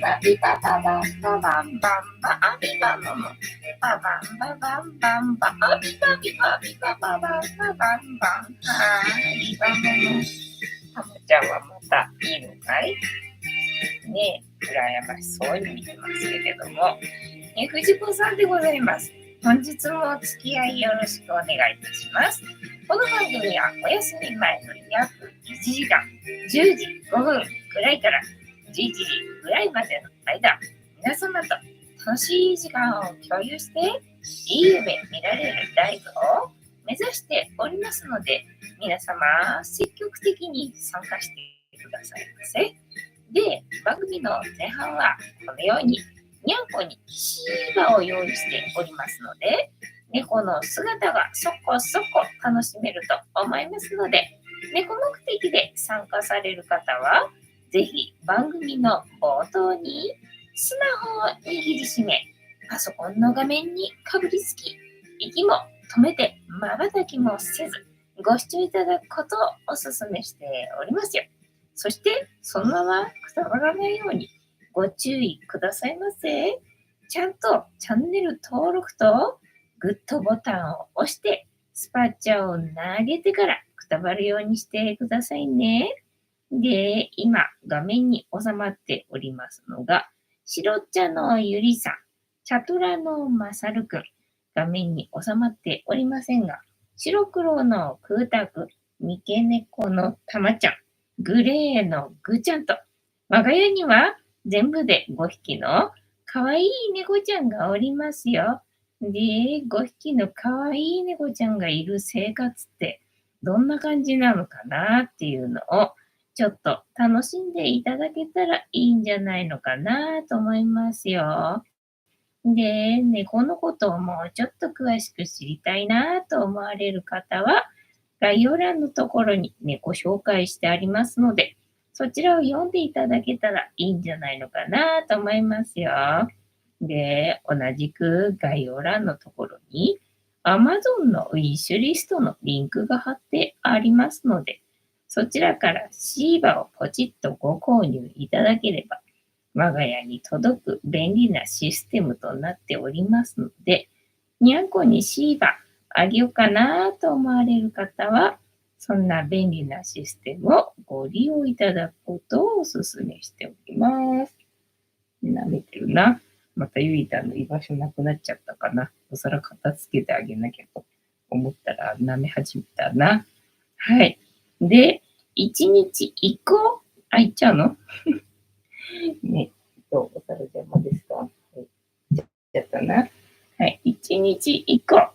バビバババンババンバンバアビバババババンババンバンバアビバビバビバババババンバンビバババ。タモちゃんはまたいいのかいねえ、羨ましそうに見てますけれども、藤子さんでございます。本日もお付き合いよろしくお願いいたします。この番組はお休み前の約1時間、10時5分くらいから11時ぐらいまでの間、皆様と楽しい時間を共有して、いい夢見られるライブを目指しておりますので、皆様積極的に参加してくださいませ。で、番組の前半はこのようににゃんこにシーバを用意しておりますので、猫の姿がそこそこ楽しめると思いますので、猫目的で参加される方は、ぜひ番組の冒頭にスマホを握りしめ、パソコンの画面にかぶりつき、息も止めて瞬きもせず、ご視聴いただくことをお勧めしておりますよ。そして、そのままくたばらないようにご注意くださいませ。ちゃんとチャンネル登録とグッドボタンを押して、スパチャを投げてからくたばるようにしてくださいね。で、今、画面に収まっておりますのが、白茶のゆりさん、チャトラのまさるくん、画面に収まっておりませんが、白黒の空太くん、三毛猫のたまちゃん、グレーのぐちゃんと、我が家には全部で5匹のかわいい猫ちゃんがおりますよ。で、5匹のかわいい猫ちゃんがいる生活ってどんな感じなのかなっていうのをちょっと楽しんでいただけたらいいんじゃないのかなと思いますよ。で、猫のことをもうちょっと詳しく知りたいなと思われる方は、概要欄のところに猫紹介してありますので、そちらを読んでいただけたらいいんじゃないのかなと思いますよ。で、同じく概要欄のところに Amazon のウィッシュリストのリンクが貼ってありますので、そちらからシーバをポチッとご購入いただければ、我が家に届く便利なシステムとなっておりますので、にゃんこにシーバあげようかなと思われる方は、そんな便利なシステムをご利用いただくことをお勧めしております。舐めてるな。またゆいたんの居場所なくなっちゃったかな。お皿片付けてあげなきゃと思ったら舐め始めたな。はい。で、1日1個開いちゃうのね、お皿邪魔ですか？はい。ちゃったな。はい。1日1個。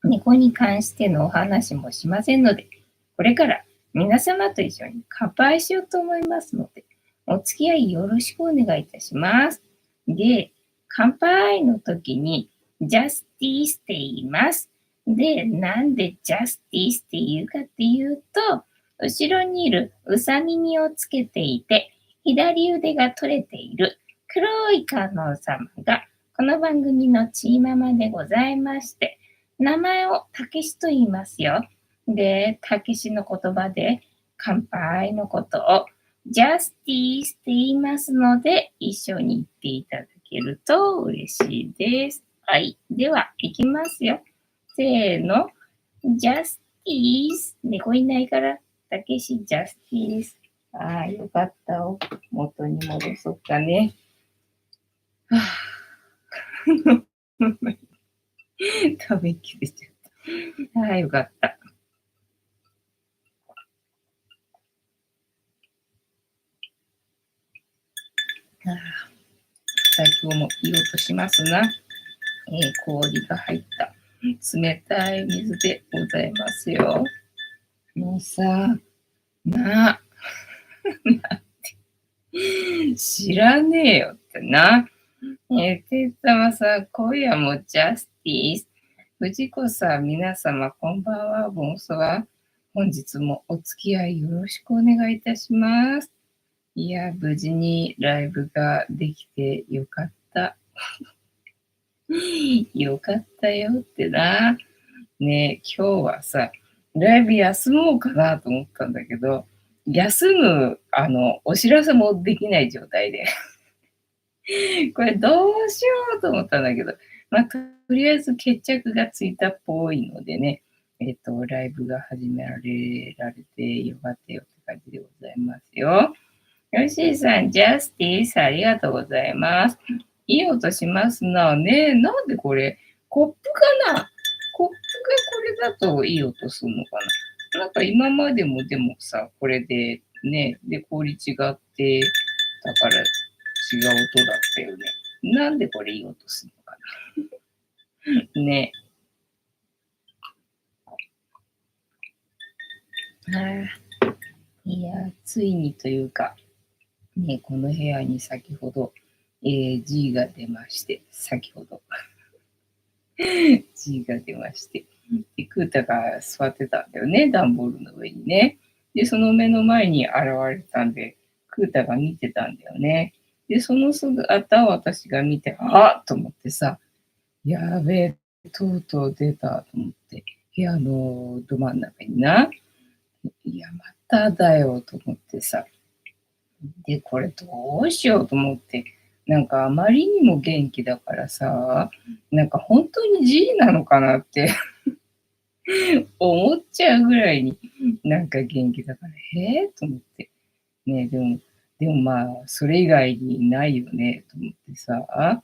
猫に関してのお話もしませんので、これから皆様と一緒に乾杯しようと思いますので、お付き合いよろしくお願いいたします。で、乾杯の時に、ジャスティースって言います。で、なんでジャスティースって言うかっていうと、後ろにいるうさ耳をつけていて、左腕が取れている黒い観音様が、この番組のチーママでございまして、名前をたけしと言いますよ。で、たけしの言葉で乾杯のことをジャスティースって言いますので、一緒に言っていただけると嬉しいです。はい。では、いきますよ。せーの。ジャスティース。猫いないから、たけしジャスティース。ああ、よかった。元に戻そうかね。はぁ食べきれちゃった。ああ、よかった。最高もいい音しますな。氷が入った冷たい水でございますよ。もうさ、な、知らねえよってな。てつ様さん、今夜もジャスティス。藤子さん、皆様、こんばんは、ボンソワ。本日もお付き合いよろしくお願いいたします。いや、無事にライブができてよかった。よかったよってな。ね、今日はさ、ライブ休もうかなと思ったんだけど、休む、お知らせもできない状態で。これどうしようと思ったんだけど、とりあえず決着がついたっぽいのでね、ライブが始められてよかったよって感じでございますよ。ヨッシーさん、ジャスティス、ありがとうございます。いい音しますな。ねえ、なんでこれ、コップかな？コップがこれだといい音するのかな？なんか今までもでもさ、これでね、で、氷違って、だから違う音だったよね。なんでこれいい音するのかな？ね。ああ、いや、ついにというか、ね、この部屋に先ほど、G が出まして、先ほど。G が出まして。で、クータが座ってたんだよね、段ボールの上にね。で、その目の前に現れたんで、クータが見てたんだよね。で、その姿を私が見て、あっと思ってさ、やべえ、とうとう出たと思って、部屋のど真ん中にな。いや、まただよと思ってさ。で、これどうしようと思って、なんかあまりにも元気だからさ、なんか本当に G なのかなって思っちゃうぐらいになんか元気だから、と思って。ね、でもまあ、それ以外にないよねと思ってさ、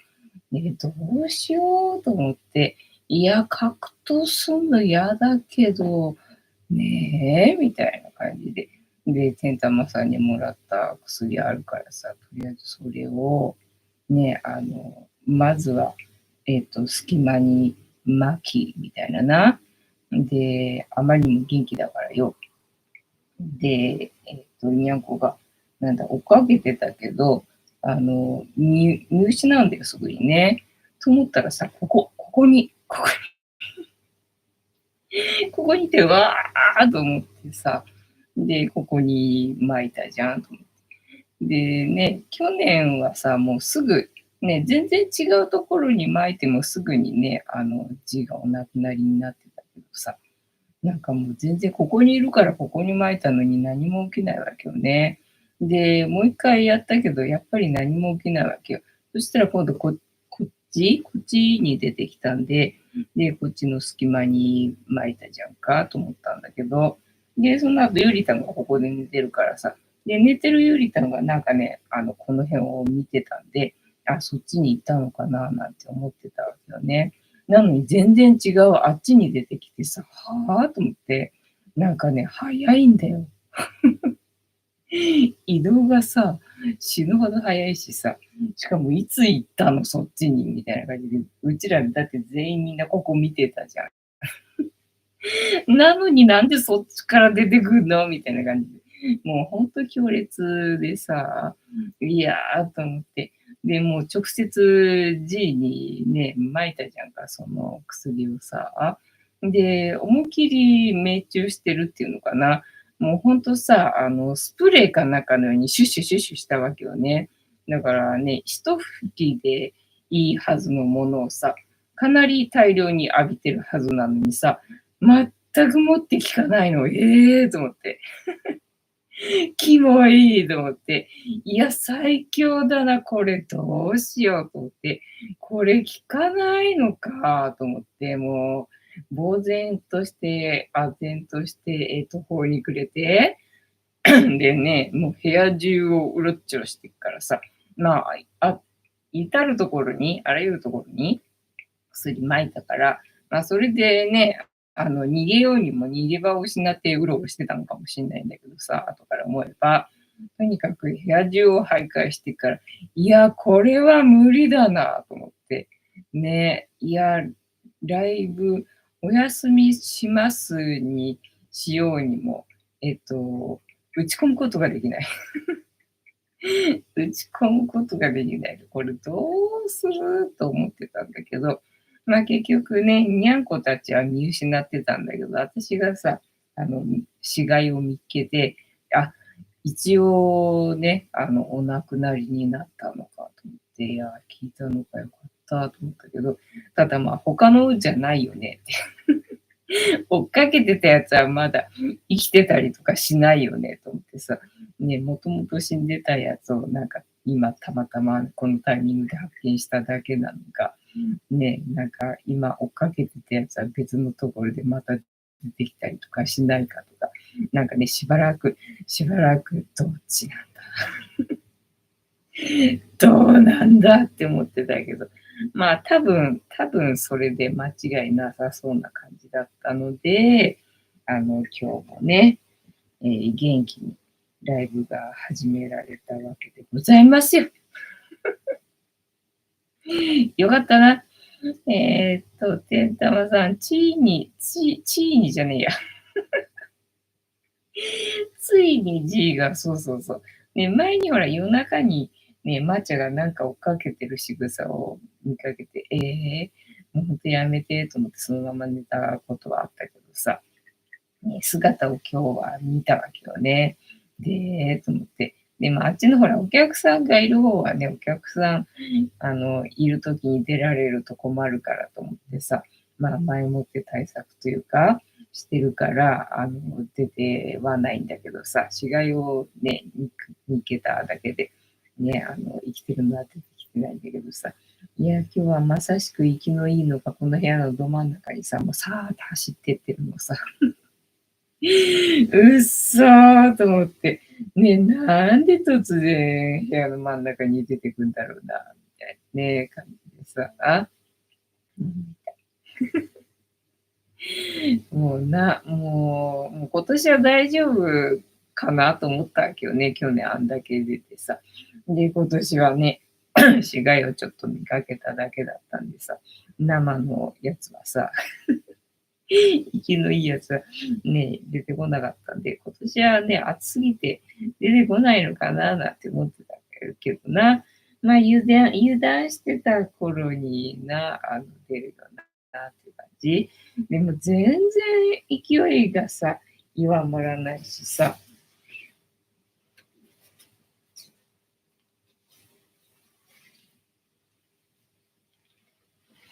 どうしようと思って、いや、格闘すんの嫌だけど、ねえ、みたいな感じで。で、てんたまさんにもらった薬あるからさ、とりあえずそれを、ね、まずは、隙間に巻きみたいなな。で、あまりにも元気だからよ。で、にゃんこが、なんだ、追っかけてたけど、見失うんだよ、すぐにね。と思ったらさ、ここにいて、わーと思ってさ、で、ここに巻いたじゃんと思って。でね、去年はさ、もうすぐ、ね、全然違うところに巻いてもすぐにね、字がお亡くなりになってたけどさ、なんかもう全然ここにいるからここに巻いたのに何も起きないわけよね。で、もう一回やったけど、やっぱり何も起きないわけよ。そしたら今度こっちに出てきたんで、で、こっちの隙間に巻いたじゃんかと思ったんだけど、で、その後ゆりたんがここで寝てるからさ、で、寝てるゆりたんがなんかね、この辺を見てたんで、あ、そっちに行ったのかななんて思ってたわけよね。なのに全然違うあっちに出てきてさ、はぁと思って、なんかね、早いんだよ。移動がさ、死ぬほど早いしさ、しかもいつ行ったのそっちにみたいな感じで、うちらだって全員みんなここ見てたじゃん。なのになんでそっちから出てくんのみたいな感じで。もうほんと強烈でさ、いやと思って。で、もう直接 G にね、撒いたじゃんか、その薬をさ。で、思いっきり命中してるっていうのかな。もうほんとさ、スプレーかなんかのようにシュッシュシュッシュしたわけよね。だからね、一吹きでいいはずのものをさ、かなり大量に浴びてるはずなのにさ、全くもって効かないの。と思って。キモいと思って。いや、最強だな、これどうしようと思って。これ効かないのかと思って、もう、呆然として、唖然として、途方に暮れて、でね、もう部屋中をうろっちょろしてっからさ、まあ、至るところに、あらゆるところに薬撒いたから、まあ、それでね、逃げようにも逃げ場を失ってうろうろしてたのかもしんないんだけどさ、後から思えば。とにかく部屋中を徘徊してから、いや、これは無理だなと思って。ね、いや、ライブお休みしますにしようにも、打ち込むことができない。打ち込むことができない。これどうすると思ってたんだけど、まあ結局ね、にゃんこたちは見失ってたんだけど、私がさ、死骸を見っけて、あ、一応ね、お亡くなりになったのかと思って、いや、聞いたのかよかったと思ったけど、ただまあ他のじゃないよねって。追っかけてたやつはまだ生きてたりとかしないよねと思ってさ、ね、もともと死んでたやつをなんか今たまたまこのタイミングで発見しただけなのか、ね、なんか今追っかけてたやつは別のところでまた出てきたりとかしないかとか、なんかね、しばらくどっちなんだどうなんだって思ってたけど、まあ多分それで間違いなさそうな感じだったので、今日もね、元気にライブが始められたわけでございますよ。よかったな。てんたまさん、チーニじゃねえや。ついに G が、そうそうそう。ね、前にほら夜中にね、マーチャがなんか追っかけてる仕草を見かけて、もうほんとやめてと思ってそのまま寝たことはあったけどさ、ね、姿を今日は見たわけよね。で、と思って。でもあっちのほらお客さんがいる方はね、お客さん、いる時に出られると困るからと思ってさ、まあ前もって対策というか、してるから、出てはないんだけどさ、死骸をね、見けただけで、ね、生きてるのは出てきてないんだけどさ、いや、今日はまさしく生きのいいのがこの部屋のど真ん中にさ、もうさーって走ってってるのさ、うっそーと思って、ね、なんで突然部屋の真ん中に出てくんだろうな、みたいなね、感じでさ、うんもう今年は大丈夫かなと思ったわけよね。去年あんだけ出てさ。で、今年はね、死骸をちょっと見かけただけだったんでさ、生のやつはさ、生きのいいやつはね、出てこなかったんで、今年はね、暑すぎて出てこないのかななんて思ってたけどな。まあ、油断してた頃に出るようなっていう感じ。でも全然勢いがさ、弱まらないしさ、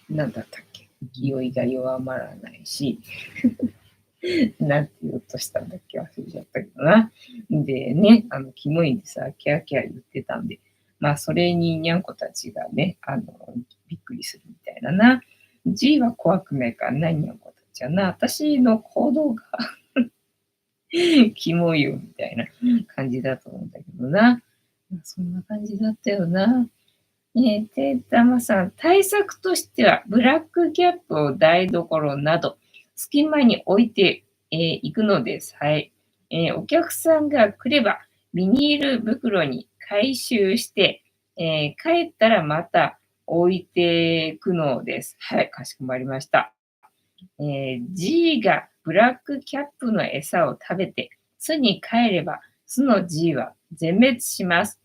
なんだったっけ、勢いが弱まらないし、なんて言おうとしたんだっけ忘れちゃったけどな。でね、キモいんでさ、キャーキャー言ってたんで、まあ、それににゃんこたちがね、びっくりするみたいなな。G は怖くないからな、にゃんこたちはな。私の行動がキモいよ、みたいな感じだと思うんだけどな。まあ、そんな感じだったよな。てんたまさん、対策としては、ブラックキャップを台所など、隙間に置いていくのです。はい。お客さんが来れば、ビニール袋に回収して、帰ったらまた置いていくのです。はい、かしこまりました。G がブラックキャップの餌を食べて巣に帰れば、巣の G は全滅します。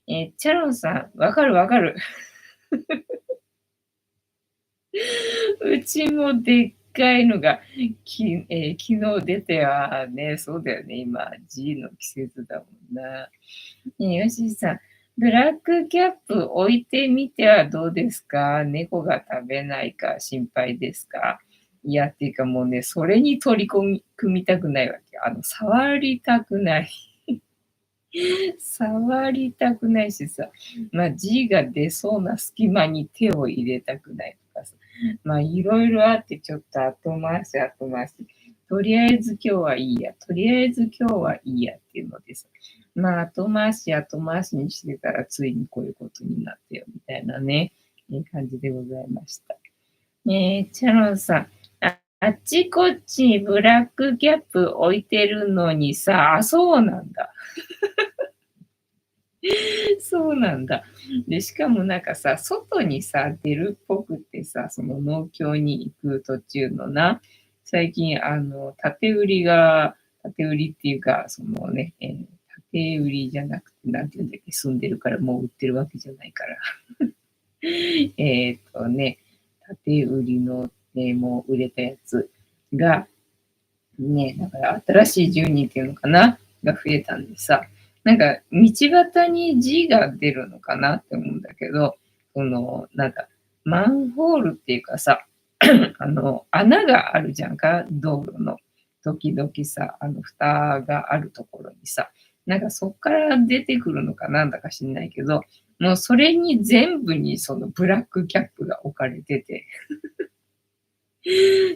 チャロンさん、わかるわかる。うちもでっかいのが、昨日出てはね、そうだよね、今、G の季節だもんな。よしさん、ブラックキャップ置いてみてはどうですか？猫が食べないか心配ですか？いや、っていうかもうね、それに取り組みたくないわけ。触りたくない。触りたくないしさ、まあ、G が出そうな隙間に手を入れたくないとかさ、まあ、いろいろあってちょっと後回し。とりあえず今日はいいや、とりあえず今日はいいやっていうのでさ、まあ、後回しにしてたらついにこういうことになってよみたいなね、感じでございました。チャロンさん、あっちこっちにブラックキャップ置いてるのにさ、そうなんだ。そうなんだ。で、しかもなんかさ、外にさ、出るっぽくってさ、その農協に行く途中のな、最近、縦売りっていうか、そのね、縦売りじゃなくて、なんていうんだっけ、住んでるからもう売ってるわけじゃないから。ね、縦売りの、もう売れたやつが、ね、だから新しい住人っていうのかなが増えたんでさ、なんか道端に G が出るのかなって思うんだけど、なんかマンホールっていうかさ、穴があるじゃんか、道路の。時々さ、蓋があるところにさ、なんかそっから出てくるのかなんだか知んないけど、もうそれに全部にそのブラックキャップが置かれてて、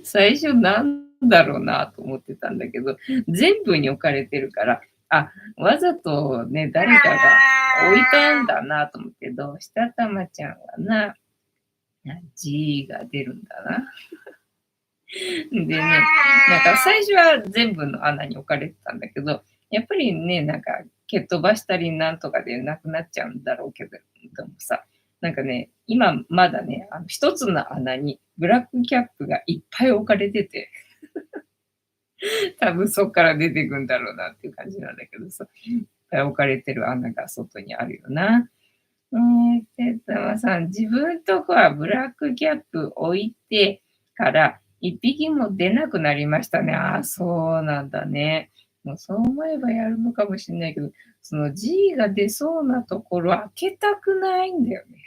最初なんだろうなと思ってたんだけど、全部に置かれてるから、あ、わざとね、誰かが置いたんだなと思って、どうしたたまちゃんはな、G が出るんだな。でね、なんか最初は全部の穴に置かれてたんだけど、やっぱりね、なんか蹴っ飛ばしたりなんとかでなくなっちゃうんだろうけど、でもさ、なんかね、今まだね、一つの穴にブラックキャップがいっぱい置かれてて、多分そっから出てくんだろうなっていう感じなんだけどさ、いっぱい置かれてる穴が外にあるよな。てつまさん、自分とこはブラックキャップ置いてから一匹も出なくなりましたね。ああ、そうなんだね。もうそう思えばやるのかもしれないけど、その G が出そうなところ開けたくないんだよね。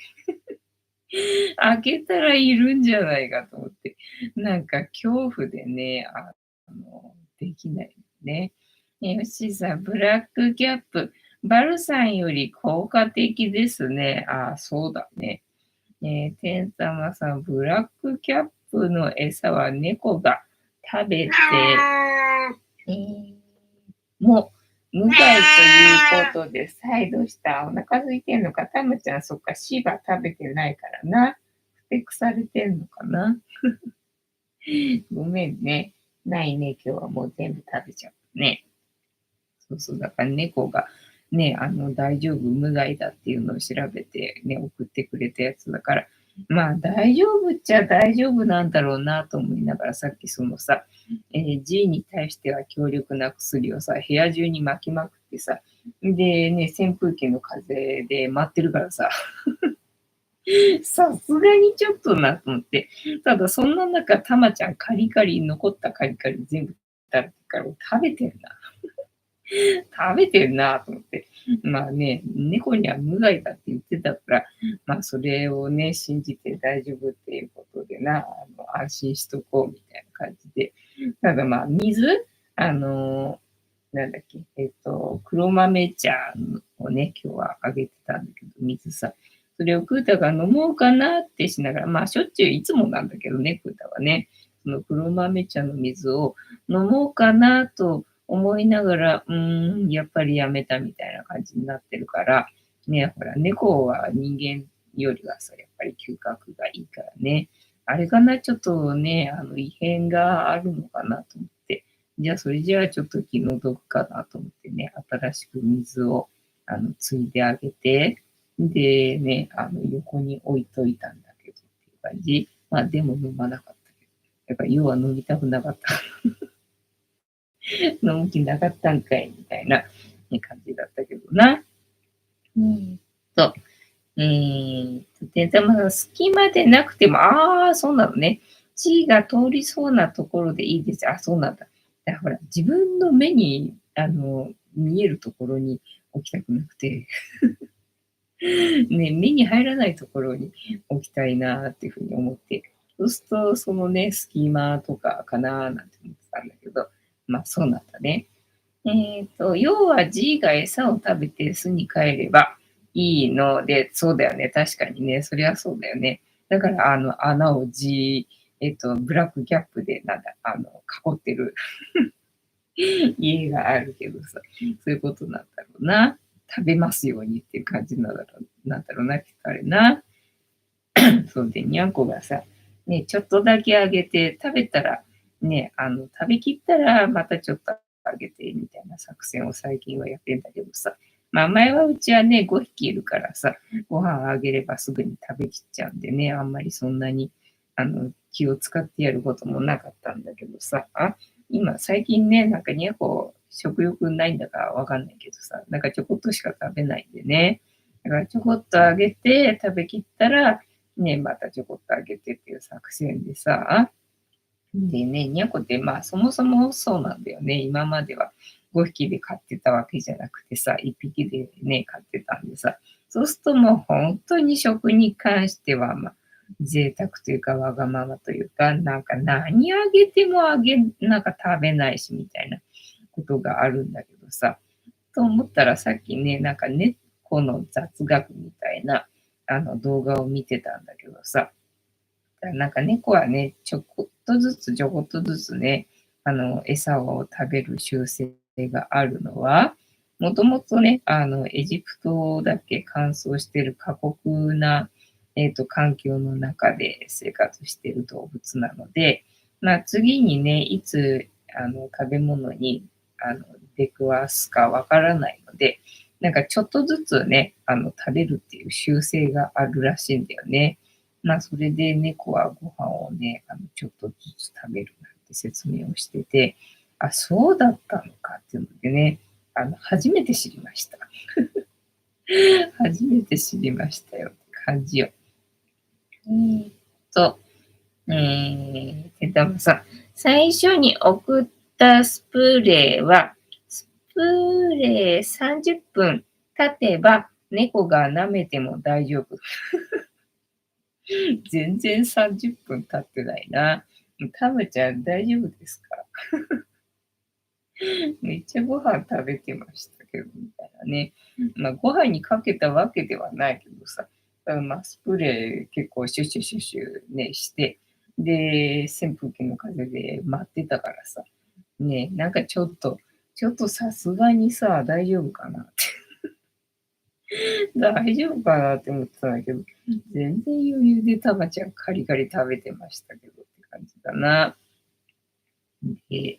開けたらいるんじゃないかと思って。なんか恐怖でね、できないね。よしさん、ブラックキャップ。バルさんより効果的ですね。ああ、そうだね。てんたまさん、ブラックキャップの餌は猫が食べて、えーもう、無害ということで、再度した。お腹空いてんのか、たまちゃん、そっか、シバ食べてないからな。ふてくされてんのかな。ごめんね。ないね、今日はもう全部食べちゃうね。そうそう、だから猫がね、大丈夫、無害だっていうのを調べてね、送ってくれたやつだから、まあ大丈夫っちゃ大丈夫なんだろうなと思いながら、さっきそのさ、G に対しては強力な薬をさ、部屋中に巻きまくってさ、でね、扇風機の風で待ってるからさ、さすがにちょっとなと思って、ただそんな中、たまちゃんカリカリ、残ったカリカリ全部食べてから食べてんな。食べてんなと思って。まあね、猫には無害だって言ってたから、まあそれをね、信じて大丈夫っていうことでな、安心しとこうみたいな感じで。ただまあ水あの、なんだっけ、黒豆茶をね、今日はあげてたんだけど、水さ。それをクータが飲もうかなってしながら、まあしょっちゅういつもなんだけどね、クータはね、その黒豆茶の水を飲もうかなと思いながら、やっぱりやめたみたいな感じになってるから、ね、ほら、猫は人間よりはさ、やっぱり嗅覚がいいからね。あれかな、ちょっとね、異変があるのかなと思って。じゃあ、それじゃあちょっと気の毒かなと思ってね、新しく水を、継いであげて、でね、横に置いといたんだけどっていう感じ。まあ、でも飲まなかったけど。やっぱり要は飲みたくなかった。飲む気なかったんかいみたいな感じだったけどな。と、で、でも隙間でなくても、ああ、そうなのね。血が通りそうなところでいいです。あ、そうなんだ。だからほら、自分の目に、見えるところに置きたくなくて、ね、目に入らないところに置きたいなっていうふうに思って、そうすると、そのね、隙間とかかななんて思ってたんだけど、まあそうなんだね。要は G が餌を食べて巣に帰ればいいので、そうだよね。確かにね。そりゃそうだよね。だから、穴を G、ブラックキャップで、なんだ、囲ってる家があるけどさ、そういうことなんだろうな。食べますようにっていう感じなんだろうな、きっとあれな。そうで、にゃんこがさ、ね、ちょっとだけあげて、食べたら、ね、食べきったら、またちょっとあげて、みたいな作戦を最近はやってんだけどさ。まあ、前はうちはね、5匹いるからさ、ご飯あげればすぐに食べきっちゃうんでね、あんまりそんなに、気を使ってやることもなかったんだけどさ、今、最近ね、なんかにゃこ、食欲ないんだかわかんないけどさ、なんかちょこっとしか食べないんでね。だからちょこっとあげて食べきったら、ね、またちょこっとあげてっていう作戦でさ、でね、にゃこってまあそもそもそうなんだよね。今までは5匹で飼ってたわけじゃなくてさ、1匹でね、飼ってたんでさ、そうするともう本当に食に関しては、まあ、贅沢というかわがままというか、なんか何あげてもなんか食べないしみたいなことがあるんだけどさ、と思ったらさっきね、なんか猫の雑学みたいな、動画を見てたんだけどさ、なんか猫はね、ちょこっとずつちょこっとずつね、餌を食べる習性があるのは、もともとね、エジプトだけ乾燥してる過酷な、環境の中で生活している動物なので、まあ、次にね、いつ、食べ物に、あの、出くわすかわからないので、なんかちょっとずつね、食べるっていう習性があるらしいんだよね。まあ、それで猫はご飯をね、ちょっとずつ食べるなんて説明をしてて、あ、そうだったのかっていうのでね、初めて知りました。初めて知りましたよって感じよ。えーっと、てたまさん、最初に送ったスプレーは、スプレー30分経てば猫が舐めても大丈夫。全然30分経ってないな。たまちゃん大丈夫ですか？めっちゃご飯食べてましたけど、みたいなね。まあ、ご飯にかけたわけではないけどさ、まあ、スプレー結構シュシュシュシュね、して、で、扇風機の風で待ってたからさ、ね、なんかちょっとさすがにさ、大丈夫かなって。大丈夫かなって思ってたんだけど、全然余裕でたまちゃんカリカリ食べてましたけどって感じだな。で、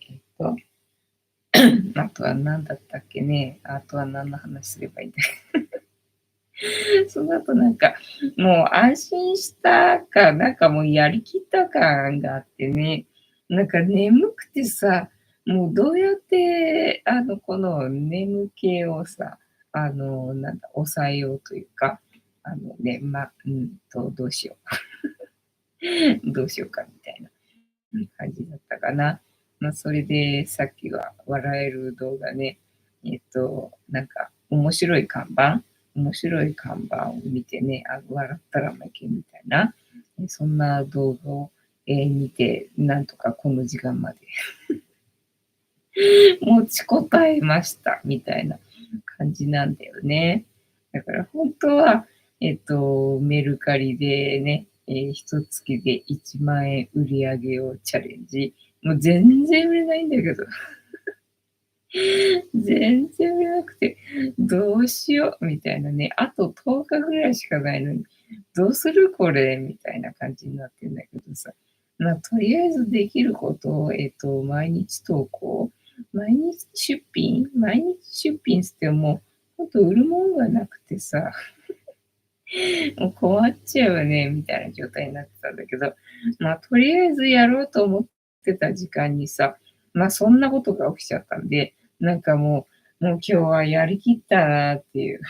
あとは何だったっけね。あとは何の話すればいいんだっけ。その後なんか、もう安心したか、なんかもうやりきった感があってね、なんか眠くてさ、もうどうやって、この眠気をさ、なんだ、抑えようというか、ね、どうしよう。どうしようかみたいな感じだったかな。まあ、それでさっきは笑える動画ね、なんか面白い看板を見てね、笑ったら負けみたいな、そんな動画を、見て、なんとかこの時間まで持ちこたえましたみたいな感じなんだよね。だから本当は、メルカリでね、一月で1万円売り上げをチャレンジ。もう全然売れないんだけど、全然売れなくて、どうしようみたいなね、あと10日ぐらいしかないのに、どうするこれみたいな感じになってんだけどさ。まあ、とりあえずできることを、毎日投稿、毎日出品しても、ほんと売るもんがなくてさ、もう困っちゃうね、みたいな状態になってたんだけど、まあ、とりあえずやろうと思ってた時間にさ、まあ、そんなことが起きちゃったんで、なんかもう今日はやりきったなっていう、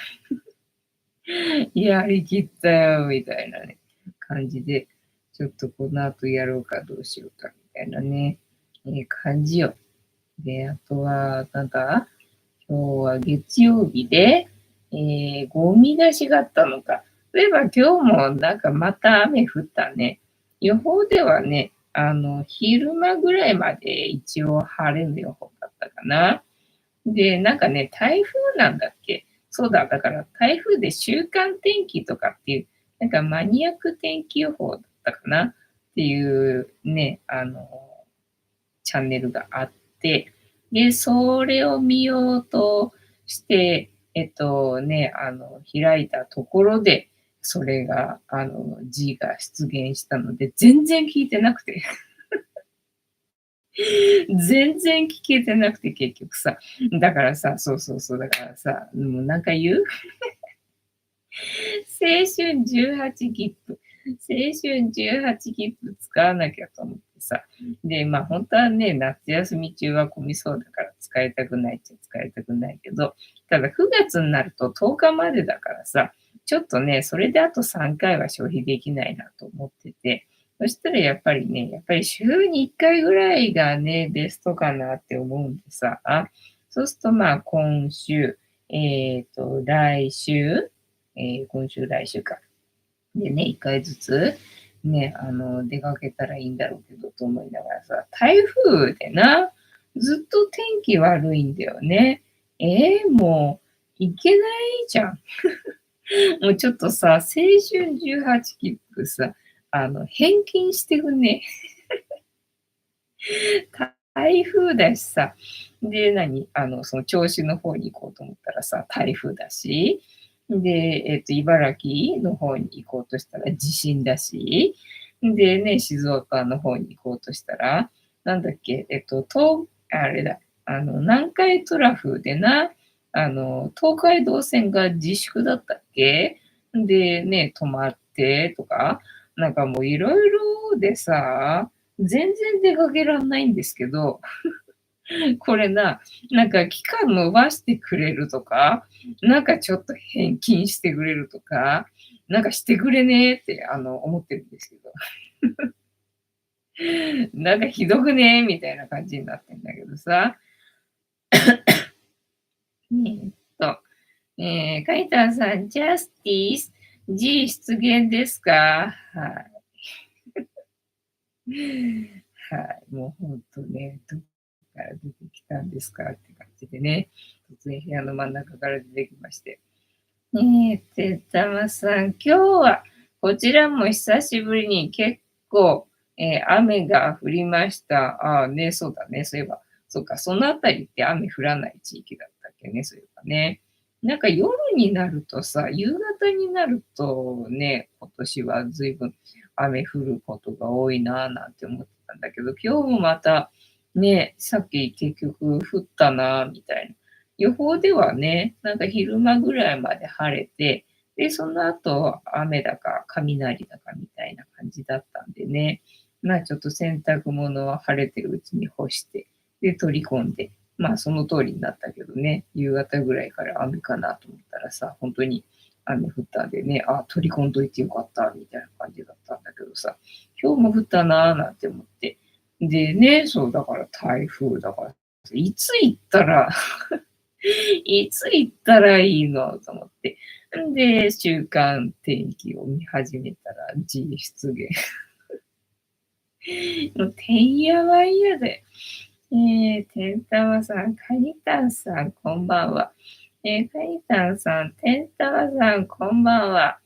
やりきったよ、みたいなね、感じで、ちょっとこの後やろうかどうしようか、みたいなね、感じよ。で、あとは、なんだ今日は月曜日で、ゴミ出しがあったのか。そういえば今日もなんかまた雨降ったね。予報ではね、昼間ぐらいまで一応晴れの予報だったかな。で、なんかね、台風なんだっけ。そうだ、だから台風で週間天気とかっていう、なんかマニアック天気予報だったかなっていうね、チャンネルがあって、で、それを見ようとして、開いたところで、それが、G が出現したので、全然聞いてなくて、全然聞けてなくて、結局さ。だからさ、そうそうそう、だからさ、もう何回言う青春18切符。青春18切符使わなきゃと思ってさ。で、まあ本当はね、夏休み中は混みそうだから使いたくないっちゃ使いたくないけど、ただ9月になると10日までだからさ、ちょっとね、それであと3回は消費できないなと思ってて、そしたらやっぱり週に1回ぐらいがね、ベストかなって思うんでさ、そうするとまあ今週、来週、今週、来週か。でね、1回ずつ、ね、出かけたらいいんだろうけどと思いながらさ、台風でな、ずっと天気悪いんだよね。もう、いけないじゃん。もうちょっとさ、青春18切符さ、返金してくんね。台風だしさ。で、その銚子の方に行こうと思ったらさ、台風だし。で、茨城の方に行こうとしたら地震だし。でね、静岡の方に行こうとしたら、なんだっけ、あれだ、南海トラフでな、東海道線が自粛だったっけ？でね、止まってとか、なんかもういろいろでさ、全然出かけらんないんですけど、これな、なんか期間延ばしてくれるとか、なんかちょっと返金してくれるとか、なんかしてくれねって、思ってるんですけど。なんかひどくねみたいな感じになってんだけどさ。えーっと、カイタンさん、ジャスティス、G 出現ですか？はい。はい。もうほんとね、どっから出てきたんですかって感じでね、突然部屋の真ん中から出てきまして。てったまさん、今日はこちらも久しぶりに結構、雨が降りました。ああね、そうだね、そういえば。そうか、そのあたりって雨降らない地域だったっけね、そういえばね。なんか夜になるとさ、夕方になるとね、今年は随分雨降ることが多いなぁなんて思ってたんだけど、今日もまたね、さっき結局降ったなぁみたいな。予報ではね、なんか昼間ぐらいまで晴れて、で、その後雨だか雷だかみたいな感じだったんでね、まあちょっと洗濯物は晴れてるうちに干して、で、取り込んで、まあその通りになったけどね、夕方ぐらいから雨かなと思ったらさ、本当に雨降ったんでね、あ、取り込んどいてよかった、みたいな感じだったんだけどさ、今日も降ったなーなんて思って。でね、そうだから台風だから、いつ行ったらいつ行ったらいいのと思って。んで、週間天気を見始めたら、実出現。もうてんやわんやで。てんたまさん、かにたんさん、こんばんは。かにたんさん、てんたまさん、こんばんは。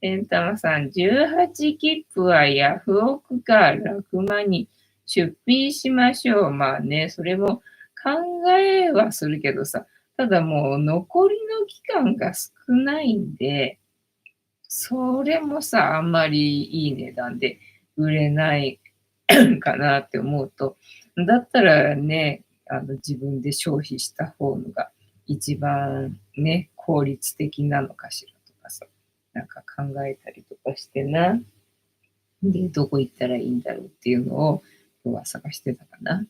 てんたまさん、18切符はヤフオクかラクマに出品しましょう。まあね、それも考えはするけどさ、ただもう残りの期間が少ないんで、それもさ、あんまりいい値段で売れないかなって思うと、だったらね、自分で消費した方のが一番ね、効率的なのかしらとかさ、なんか考えたりとかしてな。で、どこ行ったらいいんだろうっていうのを今日は探してたかな。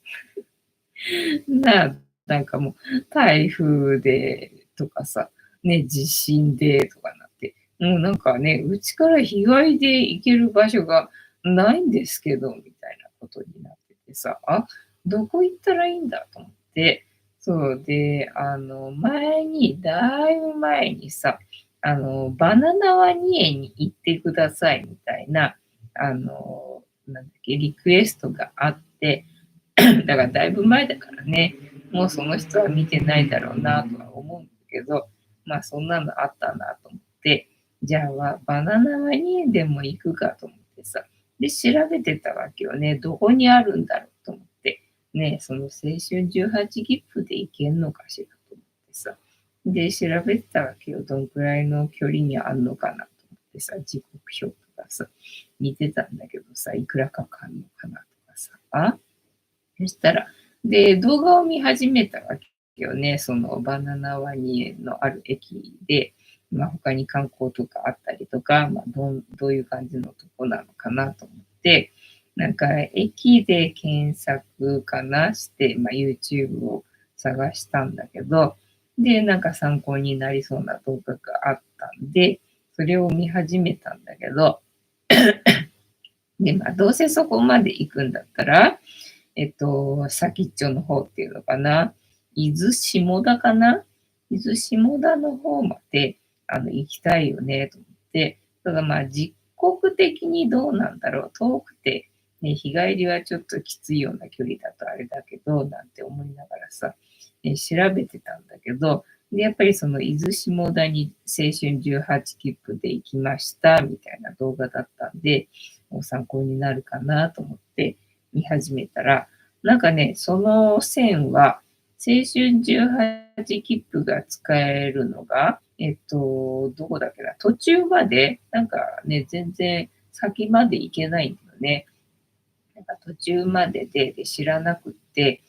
なんかもう台風でとかさ、ね、地震でとかなって、もうなんかね、うちから日帰りで行ける場所がないんですけど、みたいなことになっててさ、あ、どこ行ったらいいんだと思って、そうで、だいぶ前にさ、バナナワニ園に行ってくださいみたいな、なんだっけ、リクエストがあって、だからだいぶ前だからね、もうその人は見てないだろうなとは思うんだけど、まあそんなのあったなと思って、じゃあバナナワニ園でも行くかと思ってさ、で調べてたわけよね、どこにあるんだろうと思って、ね、その青春18切符で行けんのかしらと思ってさ、で調べてたわけよ、どんくらいの距離にあんのかなと思ってさ、時刻表とかさ、見てたんだけどさ、いくらかかんのかなとかさ、そしたら、で、動画を見始めたわけよね。そのバナナワニ園のある駅で、まあ、他に観光とかあったりとか、まあ、どういう感じのとこなのかなと思って、なんか駅で検索かなして、まあ、YouTube を探したんだけど、で、なんか参考になりそうな動画があったんで、それを見始めたんだけど、で、まあ、どうせそこまで行くんだったら、先っちょの方っていうのかな。伊豆下田かな。伊豆下田の方まで、行きたいよね、と思って。ただまあ、実刻的にどうなんだろう。遠くて、ね、日帰りはちょっときついような距離だとあれだけど、なんて思いながらさ、調べてたんだけど、で、やっぱりその伊豆下田に青春18切符で行きましたみたいな動画だったんで、参考になるかなと思って見始めたら、なんかね、その線は青春18切符が使えるのが、どこだっけな、途中まで、なんかね、全然先まで行けないんだよね。なんか途中までで知らなくって、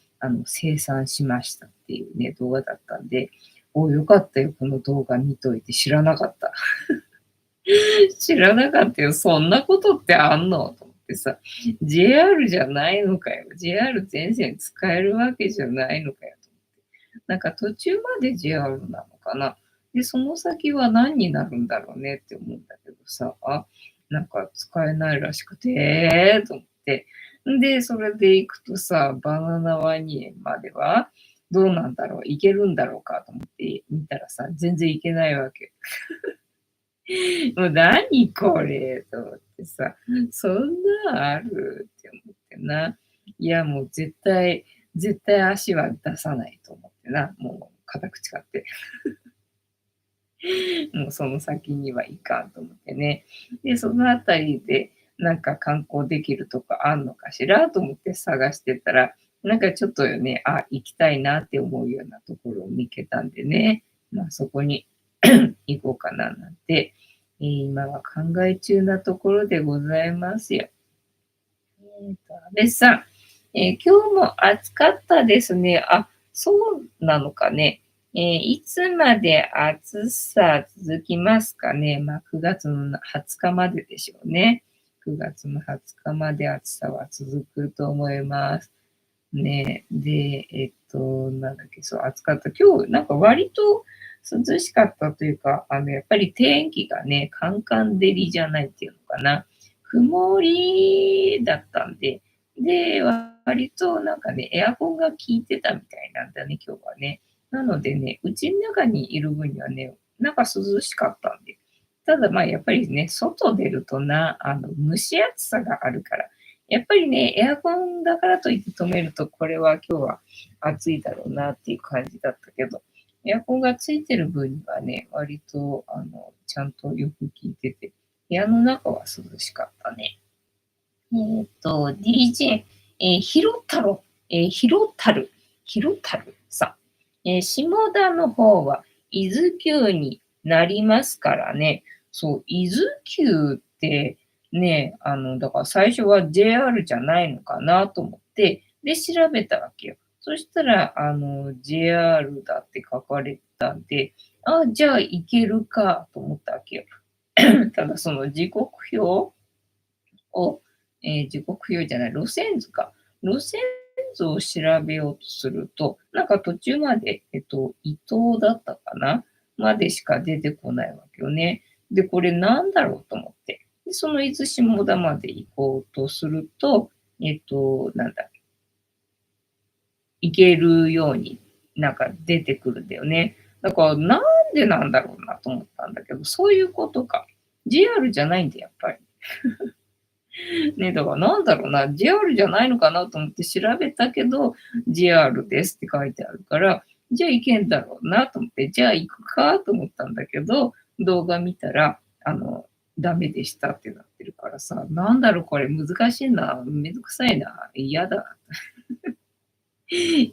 清算しましたっていうね、動画だったんで、お、よかったよ、この動画見といて知らなかった。知らなかったよ、そんなことってあんのと思ってさ、JR じゃないのかよ。JR 全線使えるわけじゃないのかよと思って。なんか途中まで JR なのかな。で、その先は何になるんだろうねって思うんだけどさ、なんか使えないらしくて、と思って。で、それで行くとさ、バナナワニ園まではどうなんだろう、行けるんだろうかと思って見たらさ、全然行けないわけ。もう何これと思ってさ、そんなんあるって思ってな。いや、もう絶対足は出さないと思ってな。もう固く誓って。もうその先にはいかんと思ってね。で、そのあたりでなんか観光できるとこあんのかしらと思って探してたら、なんかちょっとね、行きたいなって思うようなところを見つけたんでね、まあそこに行こうかななんて、今は考え中なところでございますよ。安倍さん、今日も暑かったですね。そうなのかね。いつまで暑さ続きますかね。まあ、9月の20日まででしょうね。9月の20日まで暑さは続くと思います。ね。で、なんだっけ、そう、暑かった。今日、なんか割と涼しかったというか、やっぱり天気がね、カンカン照りじゃないっていうのかな。曇りだったんで、で、割となんかね、エアコンが効いてたみたいなんだね、今日はね。なのでね、うちの中にいる分にはね、なんか涼しかったんで。ただまあやっぱりね、外出るとな、蒸し暑さがあるから、やっぱりね、エアコンだからといって止めると、これは今日は暑いだろうなっていう感じだったけど、エアコンがついてる分にはね、割と、ちゃんとよく効いてて、部屋の中は涼しかったね。DJ、ひろたろ、ひろたる、ひろたるさん。下田の方は伊豆急になりますからね。そう、伊豆急ってね、だから最初は JR じゃないのかなと思って、で、調べたわけよ。そしたら、JR だって書かれてたんで、じゃあ行けるかと思ったわけよ。ただその時刻表を、時刻表じゃない、路線図か。路線図を調べようとすると、なんか途中まで、伊東だったかなまでしか出てこないわけよね。で、これなんだろうと思って。で、その伊豆下田まで行こうとすると、なんだ、行けるようになんか出てくるんだよね。だからなんでなんだろうなと思ったんだけど、そういうことか。JR じゃないんだ、やっぱり。ね、だからなんだろうな、JR じゃないのかなと思って調べたけど、JR ですって書いてあるから、じゃあ行けんだろうなと思って、じゃあ行くかと思ったんだけど、動画見たら、ダメでしたってなってるからさ、なんだろうこれ難しいな、めんどくさいな、嫌だ、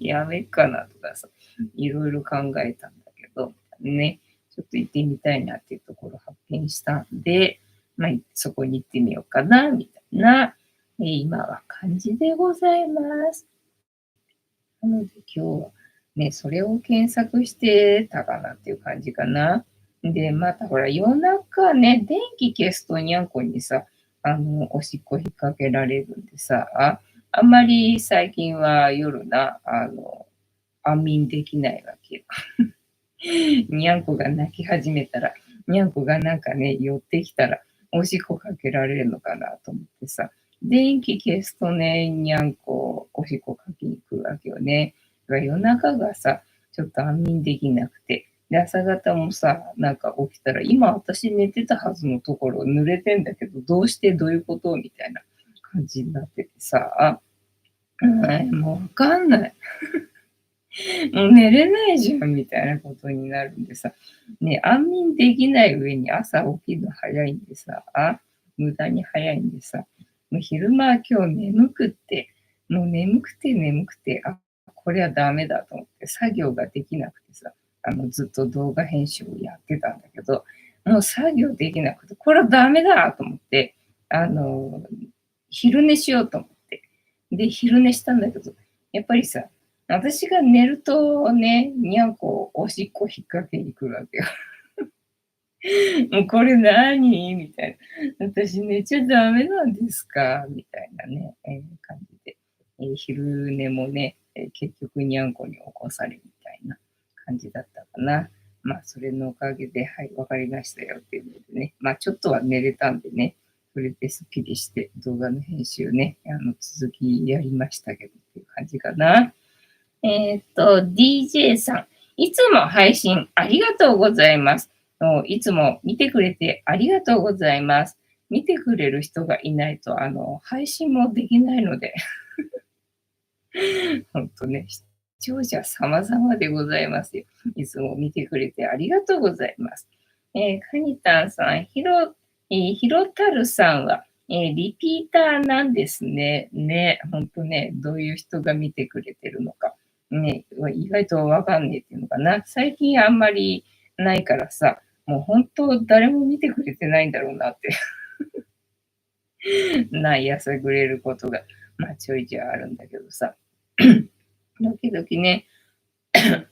やめっかなとかさ、いろいろ考えたんだけど、ね、ちょっと行ってみたいなっていうところを発見したんで、まあ、そこに行ってみようかな、みたいな、今は感じでございます。なので今日はね、それを検索してたかなっていう感じかな。で、またほら、夜中ね、電気消すとにゃんこにさ、おしっこ引っ掛けられるんでさ、あんまり最近は夜な、安眠できないわけよ。にゃんこが泣き始めたら、にゃんこがなんかね、寄ってきたら、おしっこかけられるのかなと思ってさ、電気消すとね、にゃんこ、おしっこかけに来るわけよね。だから夜中がさ、ちょっと安眠できなくて、で、朝方もさ、なんか起きたら、今私寝てたはずのところ濡れてんだけど、どうしてどういうことみたいな感じになっててさ、もうわかんない。もう寝れないじゃんみたいなことになるんでさ、ね、安眠できない上に朝起きるの早いんでさ、無駄に早いんでさ、もう昼間は今日眠くって、もう眠くて、これはダメだと思って作業ができなくてさ、ずっと動画編集をやってたんだけど、もう作業できなくて、これはダメだと思って、あの、昼寝しようと思って。で、昼寝したんだけど、やっぱりさ、私が寝るとね、にゃんこおしっこ引っ掛けに来るわけよ。もうこれ何みたいな。私寝ちゃダメなんですかみたいなね、感じで。昼寝もね、結局にゃんこに起こされみたいな感じだったかな。まあ、それのおかげで、はい、わかりましたよっていうのでね。まあ、ちょっとは寝れたんでね、それですっきりして動画の編集ね、続きやりましたけどっていう感じかな。DJ さん、いつも配信ありがとうございます。いつも見てくれてありがとうございます。見てくれる人がいないと、配信もできないので、ほんとね、視聴者様々でございますよ。いつも見てくれてありがとうございます。カニタンさん、ひろたるさんは、リピーターなんですね。ね、ほんとね、どういう人が見てくれてるのか。ね、意外とわかんねえっていうのかな。最近あんまりないからさ、もう本当誰も見てくれてないんだろうなってやさぐれることが、まあちょいちょいあるんだけどさ。時々ね、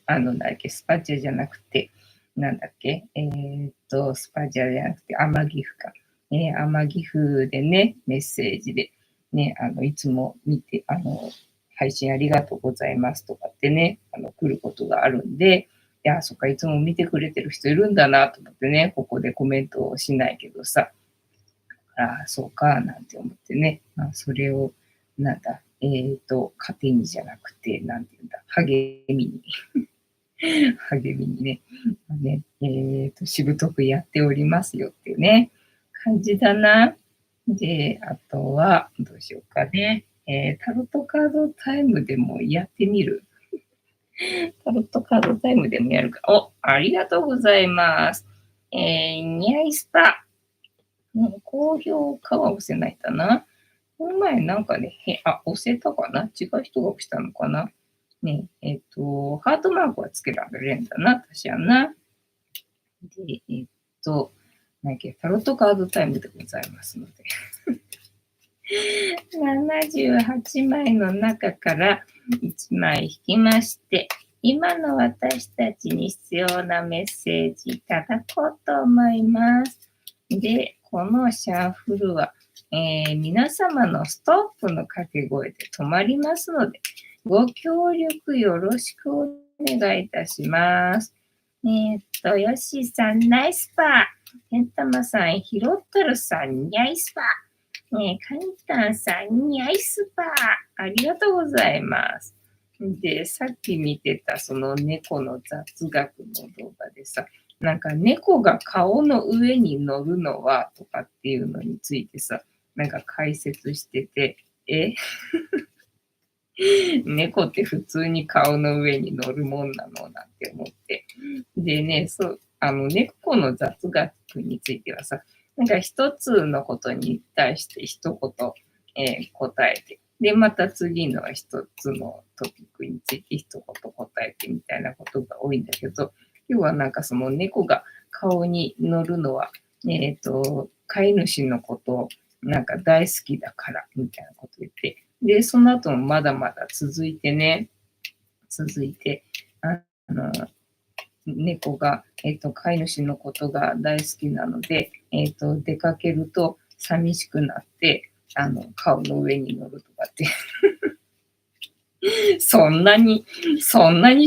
なんだっけ、スパチャじゃなくて、なんだっけ、スパチャじゃなくて、天岐阜か。天岐阜でね、メッセージで、ね、いつも見て、配信ありがとうございますとかってね、来ることがあるんで、いや、そっか、いつも見てくれてる人いるんだなと思ってね、ここでコメントをしないけどさ、そうか、なんて思ってね、まあ、それを、なんだ、糧にじゃなくて、なんていうんだ、励みに励みにね、ね、しぶとくやっておりますよっていうね、感じだな。で、あとは、どうしようかね。タロットカードタイムでもやってみる。タロットカードタイムでもやるか。ありがとうございます。ニャイスパ。高評価は押せないかな。この前なんかね、押せたかな違う人が押したのかなね、ハートマークはつけられるんだな、私はな。で、なんだっけ、タロットカードタイムでございますので。78枚の中から1枚引きまして、今の私たちに必要なメッセージいただこうと思います。で、このシャッフルは、皆様のストップの掛け声で止まりますので、ご協力よろしくお願いいたします。ヨッシーさん、ナイスパー。ペンタマさん、ヒロッタルさん、ニャイスパー。カニタンさん、ニャイスパー。ありがとうございます。で、さっき見てたその猫の雑学の動画でさ、なんか猫が顔の上に乗るのはとかっていうのについてさ、なんか解説してて、猫って普通に顔の上に乗るもんなのなんて思って。でね、猫の雑学についてはさ、なんか一つのことに対して一言、答えて、で、また次の一つのトピックについて一言答えてみたいなことが多いんだけど、要はなんかその猫が顔に乗るのは、飼い主のことをなんか大好きだからみたいなこと言って、で、その後もまだまだ続いてね、あの、猫が、飼い主のことが大好きなので、出かけると寂しくなって、顔の上に乗るとかってそんなに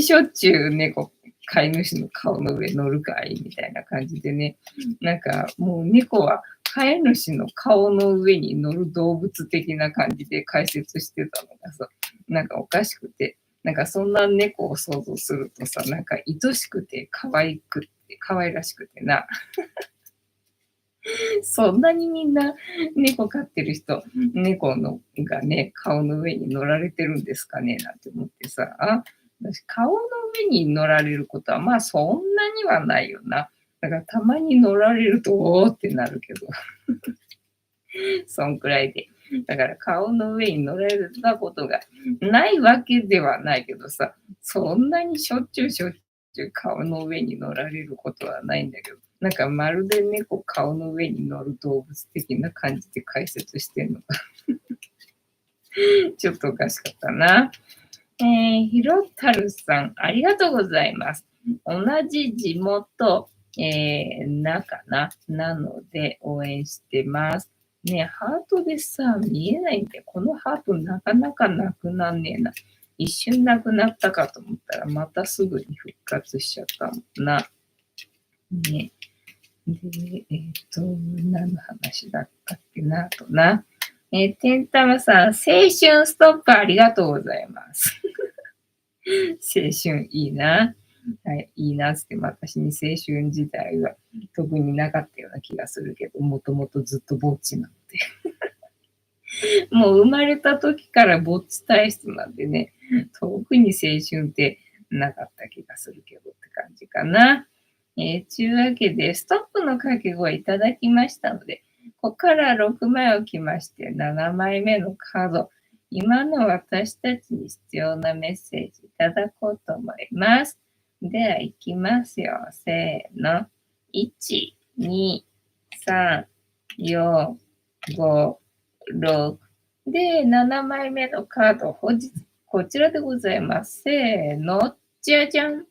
しょっちゅう猫、飼い主の顔の上乗るかいみたいな感じでね、なんかもう猫は飼い主の顔の上に乗る動物的な感じで解説してたのがさ、なんかおかしくて、なんかそんな猫を想像するとさ、なんか愛しくて可愛らしくてな、そんなにみんな猫飼ってる人、猫のがね、顔の上に乗られてるんですかねなんて思ってさ、私、顔の上に乗られることは、まあ、そんなにはないよな。だから、たまに乗られると、おーってなるけど。そんくらいで。だから、顔の上に乗られたことがないわけではないけどさ、そんなにしょっちゅう顔の上に乗られることはないんだけど、なんかまるで猫顔の上に乗る動物的な感じで解説してんのか。ちょっとおかしかったな。ひろたるさん、ありがとうございます。同じ地元、なので応援してます。ね、ハートでさ、見えないんで、このハートなかなかなくなんねえな。一瞬なくなったかと思ったら、またすぐに復活しちゃったもんな。ね。で、何の話だったっけな、とな。てんたまさん、青春ストップありがとうございます。青春いいな。はい、いいなっつっても私に青春時代は特になかったような気がするけど、もともとずっとぼっちなので。もう生まれた時からぼっち体質なんでね、特に青春ってなかった気がするけどって感じかな。ちゅうわけで、ストップの掛け声いただきましたので、ここから6枚をきまして、7枚目のカード、今の私たちに必要なメッセージいただこうと思います。では、いきますよ。せーの。1、2、3、4、5、6。で、7枚目のカード、本日、こちらでございます。せーの。じゃじゃん。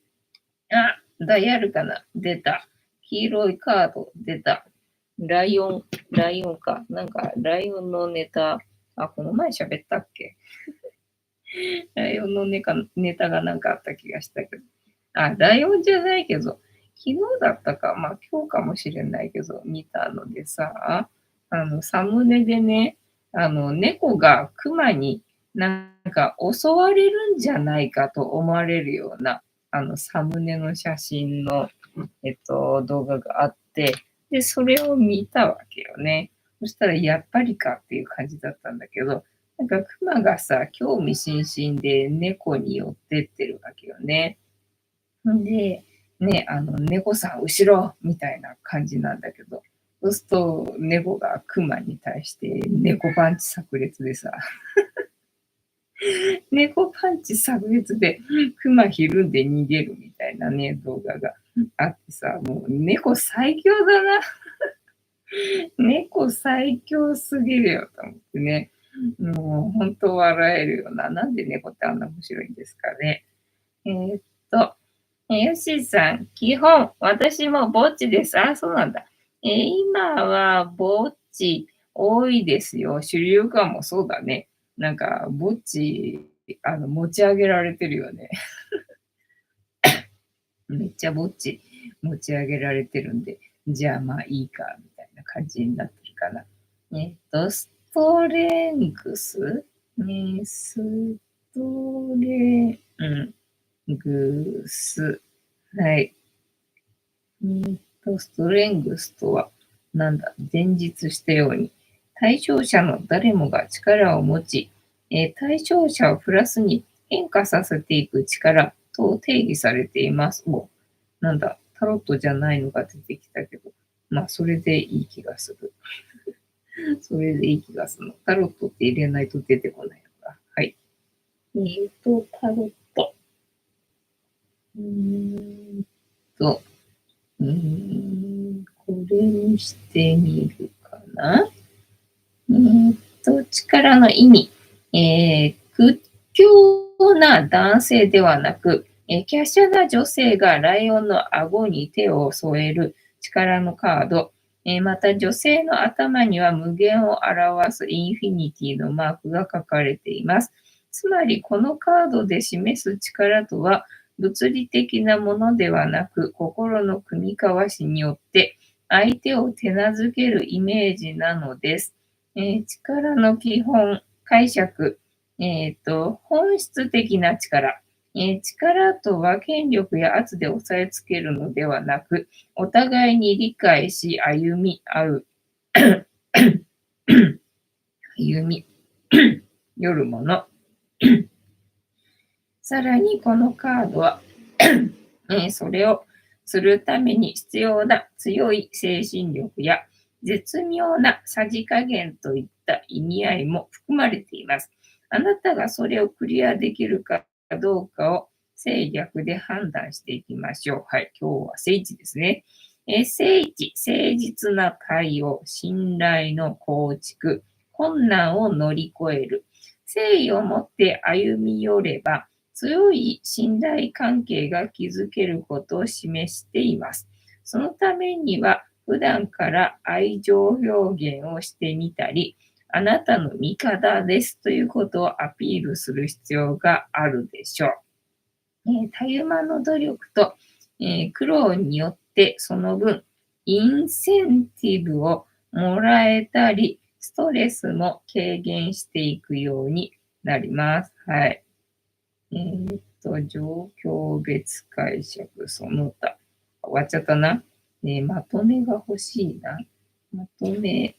あ、ダイヤルかな出た。黄色いカード出た。ライオンか。なんか、ライオンのネタ。あ、この前喋ったっけ？ライオンのネタがなんかあった気がしたけど。あ、ライオンじゃないけど、昨日だったか、まあ今日かもしれないけど、見たのでさ、サムネでね、猫が熊になんか襲われるんじゃないかと思われるような、サムネの写真の、動画があって、で、それを見たわけよね。そしたら、やっぱりかっていう感じだったんだけど、なんか熊がさ、興味津々で猫に寄ってってるわけよね。んで、ね、猫さん後ろみたいな感じなんだけど、そうすると猫が熊に対して猫パンチ炸裂でさ、猫パンチ炸裂で熊ひるんで逃げるみたいなね、動画があってさ、もう猫最強だな。猫最強すぎるよと思ってね。もう本当笑えるよな。なんで猫ってあんな面白いんですかね。えーっと、ヨッシーさん、基本、私もぼっちです。あ、そうなんだ。今はぼっち多いですよ。主流かもそうだね。なんか、ぼっち、持ち上げられてるよね。めっちゃぼっち持ち上げられてるんで、じゃあまあいいか、みたいな感じになってるかな。ストレングスストレングス。はい。ストレングスとは、なんだ、前述したように、対象者の誰もが力を持ち、対象者をプラスに変化させていく力と定義されています。なんだ、タロットじゃないのが出てきたけど、まあ、それでいい気がする。それでいい気がするの。タロットって入れないと出てこないのか。はい。タロット。うーんと、これにしてみるかな。力の意味。屈強な男性ではなく、華奢な女性がライオンの顎に手を添える力のカード。また女性の頭には無限を表すインフィニティのマークが書かれています。つまりこのカードで示す力とは物理的なものではなく心の組み交わしによって相手を手なずけるイメージなのです。力の基本、解釈、本質的な力。力とは権力や圧で押さえつけるのではなく、お互いに理解し、歩み合う。歩み寄るもの。さらにこのカードはそれをするために必要な強い精神力や絶妙なさじ加減といった意味合いも含まれています。あなたがそれをクリアできるかどうかを正逆で判断していきましょう。はい、今日は聖地ですね。聖地、誠実な対応、信頼の構築、困難を乗り越える。誠意を持って歩み寄れば、強い信頼関係が築けることを示しています。そのためには、普段から愛情表現をしてみたり、あなたの味方ですということをアピールする必要があるでしょう。たゆまの努力と、苦労によってその分、インセンティブをもらえたり、ストレスも軽減していくようになります。はい。状況別解釈その他。終わっちゃったな。まとめが欲しいな。まとめ、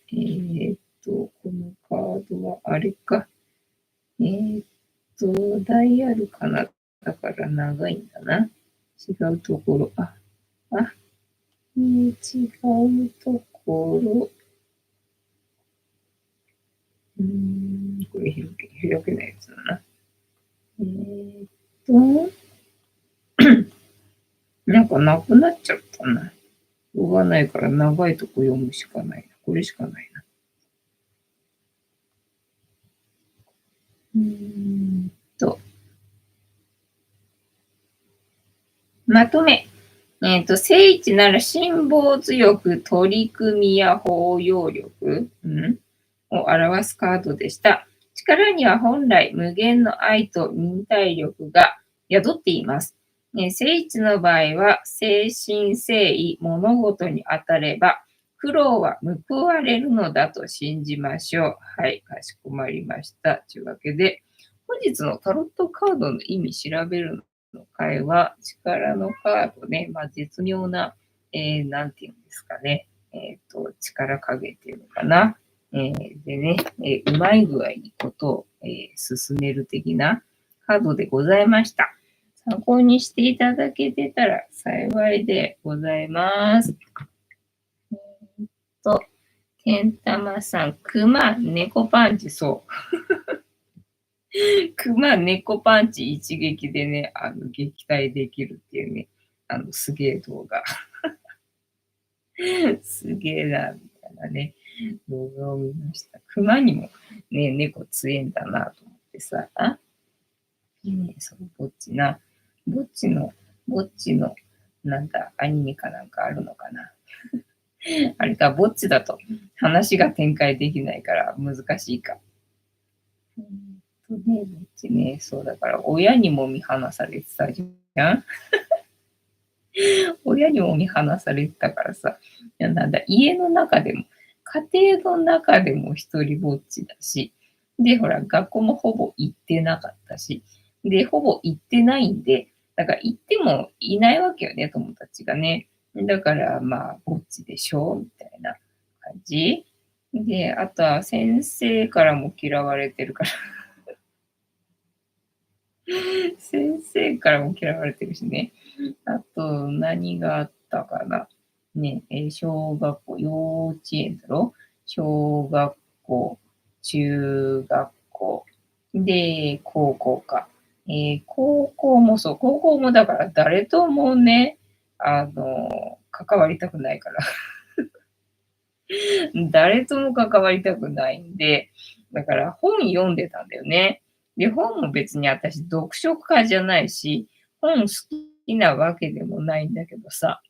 このカードはあれか。ダイヤルかな。だから長いんだな。違うところ。違うところ。これ開けないやつだな。なんかなくなっちゃったな。しょうがないから長いとこ読むしかないな。これしかないな。まとめ。聖地なら辛抱強く取り組みや包容力、を表すカードでした。力には本来無限の愛と忍耐力が宿っています。聖地の場合は誠心誠意物事に当たれば苦労は報われるのだと信じましょう。はい、かしこまりました。というわけで、本日のタロットカードの意味調べるの回は、力のカードね、絶妙な、なんていうんですかね、力加減っていうのかな。でね、うまい具合にことを、進める的なカードでございました。参考にしていただけてたら幸いでございます。けんたまさん、熊、猫パンチ、そう。熊、猫パンチ一撃でね、撃退できるっていうね、すげえ動画。すげえな、みたいなね、動画を見ました。熊にもね、猫強えんだなと思ってさ、そう、ぼっちの、なんだ、アニメかなんかあるのかな。あれか、ぼっちだと話が展開できないから難しいか。ぼっちね、そうだから、親にも見放されてたじゃん。親にも見放されてたからさ、なんだ、家の中でも、家庭の中でも一人ぼっちだし、で、ほら、学校もほぼ行ってなかったし、で、ほぼ行ってないんで、だから行ってもいないわけよね、友達がね。だから、ぼっちでしょみたいな感じ。で、あとは先生からも嫌われてるから先生からも嫌われてるしね。あと、何があったかな。ね、小学校、幼稚園だろ小学校、中学校、で、高校か。高校もそう、高校もだから誰ともね、関わりたくないから。誰とも関わりたくないんで、だから本読んでたんだよね。で、本も別に私読書家じゃないし、本好きなわけでもないんだけどさ、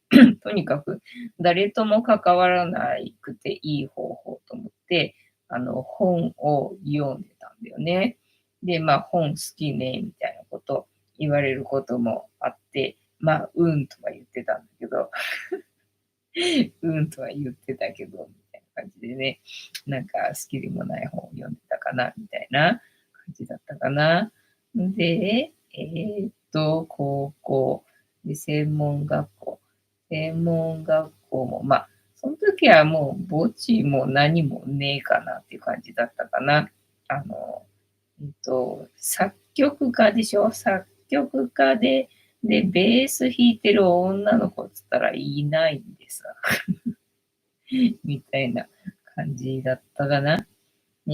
とにかく誰とも関わらなくていい方法と思って、本を読んでたんだよね。で、本好きね、みたいなこと言われることもあって、うんとは言ってたんだけど、うんとは言ってたけど、みたいな感じでね、なんか好きでもない本を読んでたかな、みたいな感じだったかな。で、高校、で、専門学校。専門学校も、その時はもう墓地も何もねえかなっていう感じだったかな。作曲家でしょ作曲家で、ベース弾いてる女の子っつったらいないんでさ、みたいな感じだったかな。ヨ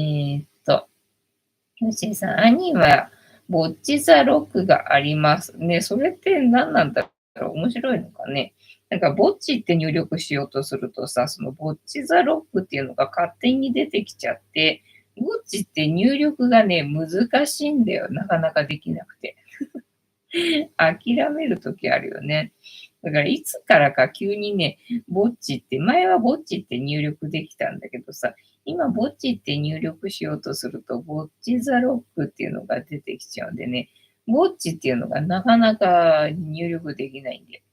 ッシーさん、兄は、ボッチザロックがありますね。それって何なんだろう、面白いのかね。なんか、ボッチって入力しようとするとさ、そのボッチザロックっていうのが勝手に出てきちゃって、ボッチって入力がね、難しいんだよ。なかなかできなくて。諦めるときあるよね。だからいつからか急にね、ぼっちって、前はぼっちって入力できたんだけどさ、今ぼっちって入力しようとすると、ぼっちザロックっていうのが出てきちゃうんでね、ぼっちっていうのがなかなか入力できないんで。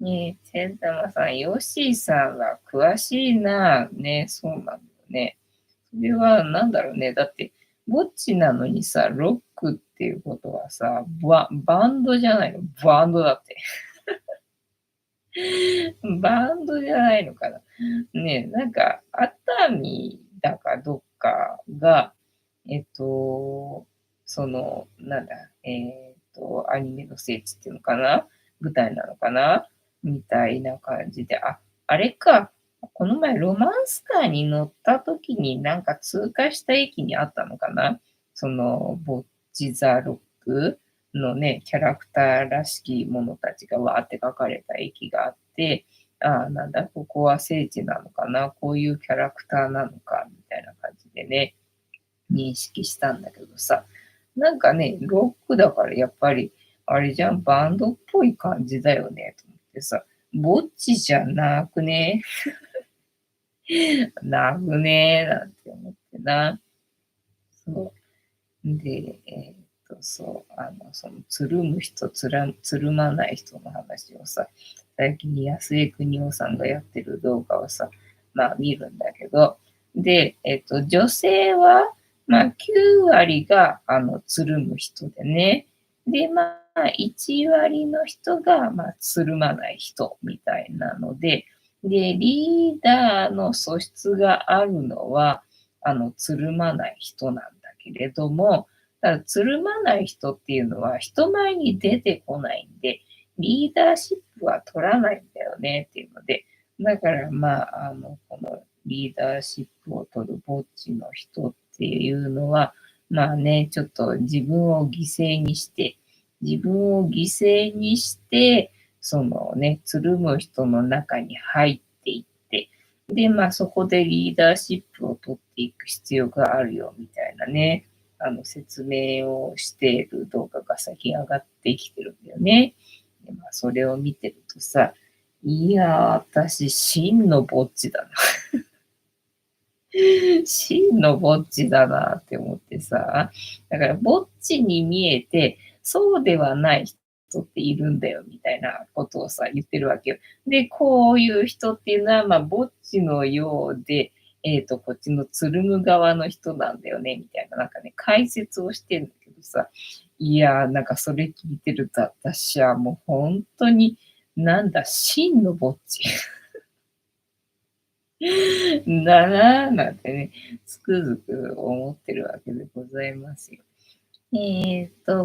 ねえ、千玉さん、ヨッシーさんは詳しいな。ね、そうなんだよね。それはなんだろうね。だって、ぼっちなのにさ、ロックっていうことはさ、バンドじゃないの？バンドだって。バンドじゃないのかな。ねえ、なんか、熱海だかどっかが、えっと、なんだ、アニメの聖地っていうのかな、舞台なのかなみたいな感じで、あれか、この前ロマンスカーに乗った時になんか通過した駅にあったのかな、その、ボッチザロックのね、キャラクターらしきものたちがわーって書かれた駅があって、なんだ、ここは聖地なのかな、こういうキャラクターなのか、みたいな感じでね、認識したんだけどさ、なんかね、ロックだからやっぱり、あれじゃん、バンドっぽい感じだよね、と思ってさ、ぼっちじゃなくねなくねなんて思ってな。そう。で、その、つるむ人、つるまない人の話をさ、最近安江邦夫さんがやってる動画をさ、まあ見るんだけど、で、女性は、まあ9割が、つるむ人でね、で、まあ1割の人が、まあつるまない人みたいなので、で、リーダーの素質があるのは、つるまない人なんだけれども、ただ、つるまない人っていうのは人前に出てこないんで、リーダーシップは取らないんだよねっていうので、だからまあ、このリーダーシップを取るぼっちの人っていうのは、まあね、ちょっと自分を犠牲にして、自分を犠牲にして、そのね、つるむ人の中に入っていって、で、まあそこでリーダーシップを取っていく必要があるよみたいなね、説明をしている動画が最近上がってきてるんだよね。でまあ、それを見てるとさ、いやー、私、真のぼっちだな。真のぼっちだなって思ってさ、だからぼっちに見えて、そうではない人っているんだよみたいなことをさ、言ってるわけよ。で、こういう人っていうのは、まあ、ぼっちのようで、こっちのつるむ側の人なんだよね、みたいな、なんかね、解説をしてるんだけどさ、いやー、なんかそれ聞いてると、私はもう本当に、なんだ、真のぼっち。だなぁ、なんてね、つくづく思ってるわけでございますよ。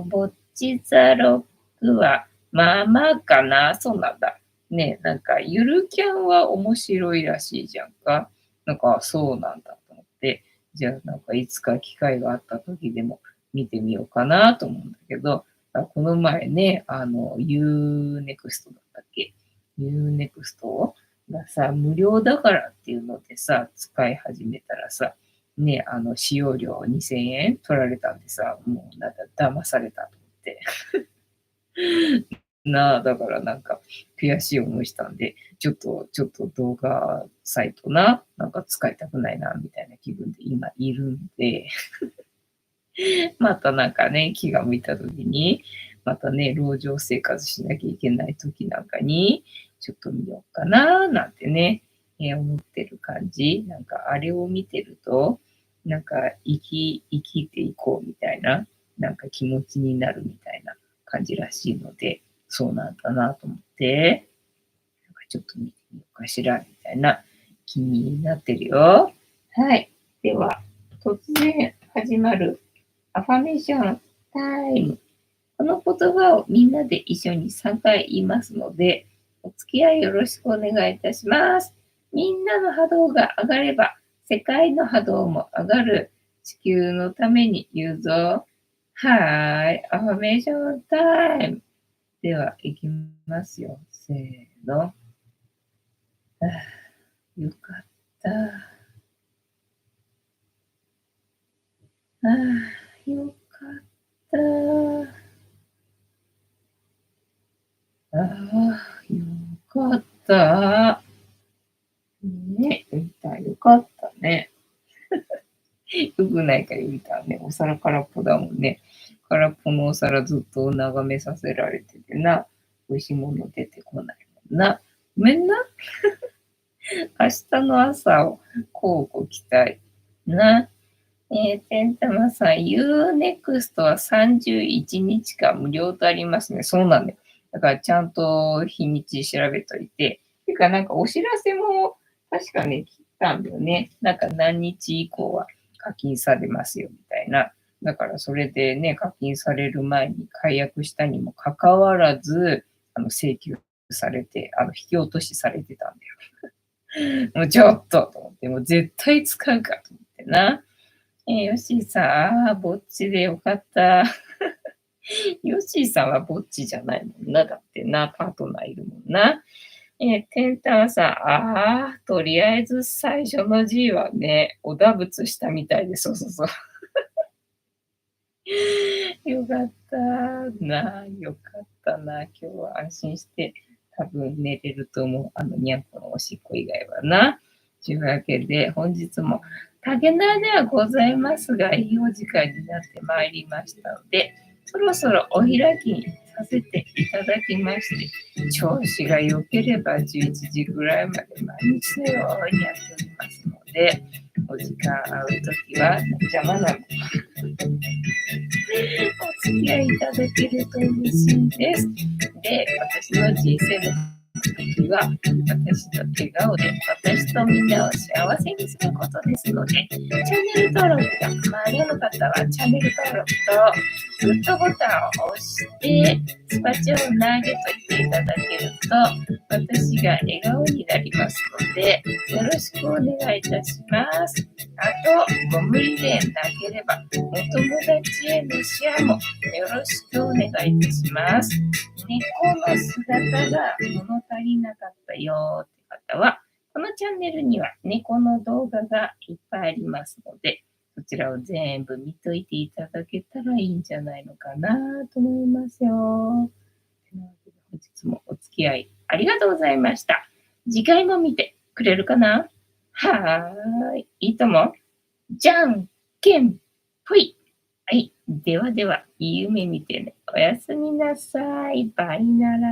ぼっちザロックは、まあまあかな、そうなんだ。ね、なんか、ゆるキャンは面白いらしいじゃんか。なんか、そうなんだと思って、じゃあなんかいつか機会があった時でも見てみようかなと思うんだけど、この前ね、Unext だったっけ？ Unext がさ、無料だからっていうのでさ、使い始めたらさ、ね、使用料2000円取られたんでさ、もうなんか騙されたと思って。だからなんか悔しい思いしたんで、ちょっと動画サイトなんか使いたくないな、みたいな気分で今いるんで、またなんかね、気が向いた時に、またね、路上生活しなきゃいけない時なんかに、ちょっと見ようかな、なんてね、思ってる感じ。なんかあれを見てると、なんか生きていこうみたいな、なんか気持ちになるみたいな感じらしいので、そうなんだなと思って、なんかちょっと見てみようかしら、みたいな気になってるよ。はい。では、突然始まるアファメーションタイム。このの言葉をみんなで一緒に3回言いますので、お付き合いよろしくお願いいたします。みんなの波動が上がれば、世界の波動も上がる。地球のために言うぞ。はーい、アファメーションタイム。では、いきますよ。せーの。あーよかった。ああ、よかった。ああ、よかった。ね、ゆみたん、よかったね。よくないからゆみたんね、お皿空っぽだもんね。空っぽのお皿ずっと眺めさせられててな。美味しいもの出てこないもんな。ごめんな。明日の朝を乞うご期待。な。てんたまさん、UNEXT は31日間無料とありますね。そうなんだよ。だからちゃんと日にち調べといて。てかなんかお知らせも確かね、来たんだよね。なんか何日以降は課金されますよみたいな。だからそれでね、課金される前に解約したにもかかわらず、請求されて、引き落としされてたんだよ。もうちょっとと思って、もう絶対使うかと思ってな。ヨッシーさん、ぼっちでよかった。ヨッシーさんはぼっちじゃないもんな。だってな、パートナーいるもんな。テンタンさん、とりあえず最初の G はね、おだぶつしたみたいで、そうそうそう。よかったな、よかったな。今日は安心して多分寝れると思う。にゃんこのおしっこ以外はな。というわけで、本日も竹縄ではございますが、いいお時間になってまいりましたので、そろそろお開きにさせていただきまして、調子が良ければ11時ぐらいまで毎日のようにやっておりますので、お時間合うときは邪魔なのお付き合いいただけると嬉しいです。で、私の人生の時は、私の笑顔で私とみんなを幸せにすることですので、チャンネル登録がまだの方はチャンネル登録とグッドボタンを押して、スパチャを投げといていただけると、私が笑顔になりますので、よろしくお願いいたします。あと、ご無理でなければ、お友達へのシェアもよろしくお願いいたします。猫の姿が物足りなかったよって方は、このチャンネルには猫の動画がいっぱいありますので、そちらを全部見といていただけたらいいんじゃないのかなと思いますよ。本日もお付き合いありがとうございました。次回も見てくれるかな？はーい。いいとも。じゃんけんぽい。はい。ではでは、いい夢見てね。おやすみなさい。バイなら。